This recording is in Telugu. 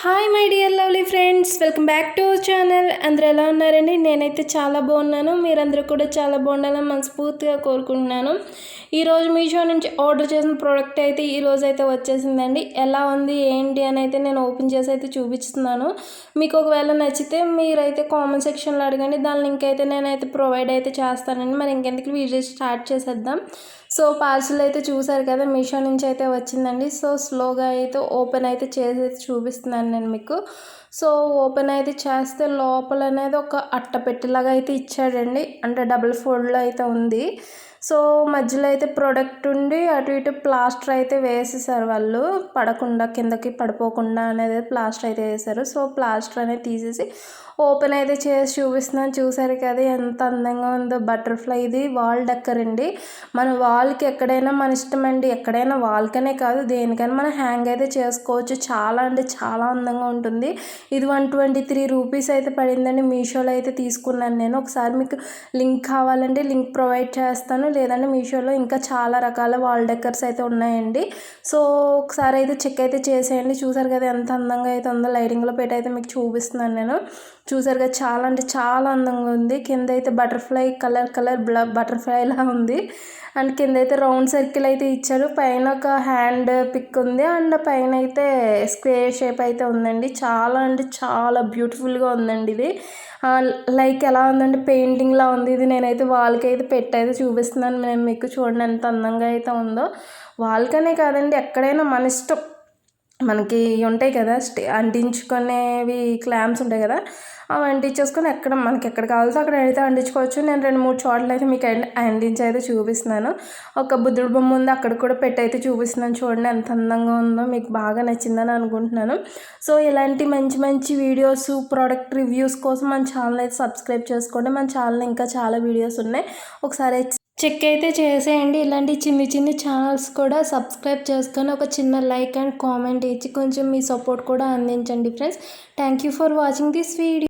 Hi my dear lovely friends, welcome back to our channel. అందరూ ఎలా ఉన్నారండి? నేనైతే చాలా బాగున్నాను. మీరందరూ కూడా చాలా బాగుండాలని మనస్ఫూర్తిగా కోరుకుంటున్నాను. ఈరోజు మీషో నుంచి ఆర్డర్ చేసిన ప్రోడక్ట్ అయితే ఈరోజు అయితే వచ్చేసిందండి. ఎలా ఉంది ఏంటి అని అయితే నేను ఓపెన్ చేసి అయితే చూపిస్తున్నాను. మీకు ఒకవేళ నచ్చితే మీరైతే కామెంట్ సెక్షన్లో అడగండి. దాని లింక్ అయితే నేనైతే ప్రొవైడ్ అయితే చేస్తానండి. మరి ఇంకెందుకు వీడియో స్టార్ట్ చేసేద్దాం. సో పార్సిల్ అయితే చూసారు కదా, మీషో నుంచి అయితే వచ్చిందండి. సో స్లోగా అయితే ఓపెన్ అయితే చేసి చూపిస్తున్నాను నేను మీకు. సో ఓపెన్ అయితే చేస్తే లోపల అనేది ఒక అట్టపెట్టెలాగా అయితే ఇచ్చాడండి. అంటే డబుల్ ఫోల్డ్లో అయితే ఉంది. సో మధ్యలో అయితే ప్రోడక్ట్ ఉండి అటు ఇటు ప్లాస్టర్ అయితే వేసేసారు వాళ్ళు, పడకుండా కిందకి పడిపోకుండా అనేది ప్లాస్టర్ అయితే వేసారు. సో ప్లాస్టర్ అనేది తీసేసి ఓపెన్ అయితే చేసి చూపిస్తున్నాను. చూసారు కదా ఎంత అందంగా ఉందో. బటర్ఫ్లై ఇది వాల్ డెక్కర్ అండి. మన వాల్కి ఎక్కడైనా మన ఇష్టం అండి, ఎక్కడైనా వాల్కనే కాదు దేనికైనా మనం హ్యాంగ్ అయితే చేసుకోవచ్చు. చాలా అంటే చాలా అందంగా ఉంటుంది. ఇది 123 రూపీస్ అయితే పడిందండి. మీషోలో అయితే తీసుకున్నాను నేను. ఒకసారి మీకు లింక్ కావాలంటే లింక్ ప్రొవైడ్ చేస్తాను, లేదంటే మీషోలో ఇంకా చాలా రకాల వాల్ డెక్కర్స్ అయితే ఉన్నాయండి. సో ఒకసారి అయితే చెక్ అయితే చేసేయండి. చూసారు కదా ఎంత అందంగా అయితే ఉందో. లైటింగ్లో పెట్టి అయితే మీకు చూపిస్తున్నాను నేను. చూసారు కదా చాలా అంటే చాలా అందంగా ఉంది. కింద అయితే బటర్ఫ్లై కలర్ బటర్ఫ్లై లా ఉంది. అండ్ కింద అయితే రౌండ్ సర్కిల్ అయితే ఇచ్చారు. పైన ఒక హ్యాండ్ పిక్ ఉంది. అండ్ పైన అయితే స్క్వేర్ షేప్ అయితే ఉందండి. చాలా అంటే చాలా బ్యూటిఫుల్గా ఉందండి ఇది. లైక్ ఎలా ఉందంటే పెయింటింగ్లా ఉంది. ఇది నేనైతే వాల్కి అయితే పెట్టయితే చూపిస్తున్నాను నేను మీకు. చూడండి ఎంత అందంగా అయితే ఉందో. వాల్కనే కాదండి, ఎక్కడైనా మన ఇష్టం. మనకి ఉంటాయి కదా అంటించుకునేవి క్లాంప్స్ ఉంటాయి కదా, అవి అంటించేసుకొని మనకి ఎక్కడ కావాల్సో అక్కడ అయితే అంటించుకోవచ్చు. నేను 2-3 చోట్ల అయితే మీకు అంటించి అయితే చూపిస్తున్నాను. ఒక బుద్ధుడు బొమ్మ ఉంది, అక్కడ కూడా పెట్టి అయితే చూపిస్తున్నాను. చూడండి ఎంత అందంగా ఉందో. మీకు బాగా నచ్చిందని అనుకుంటున్నాను. సో ఇలాంటి మంచి మంచి వీడియోస్, ప్రోడక్ట్ రివ్యూస్ కోసం మన ఛానల్ అయితే సబ్స్క్రైబ్ చేసుకోండి. మన ఛానల్ ఇంకా చాలా వీడియోస్ ఉన్నాయి, ఒకసారి చెక్ అయితే చేసేయండి. ఇలాంటి చిన్ని చిన్ని ఛానల్స్ కూడా సబ్స్క్రైబ్ చేసుకొని ఒక చిన్న లైక్ అండ్ కామెంట్ ఇచ్చి కొంచెం మీ సపోర్ట్ కూడా అందించండి friends. Thank you for watching this video.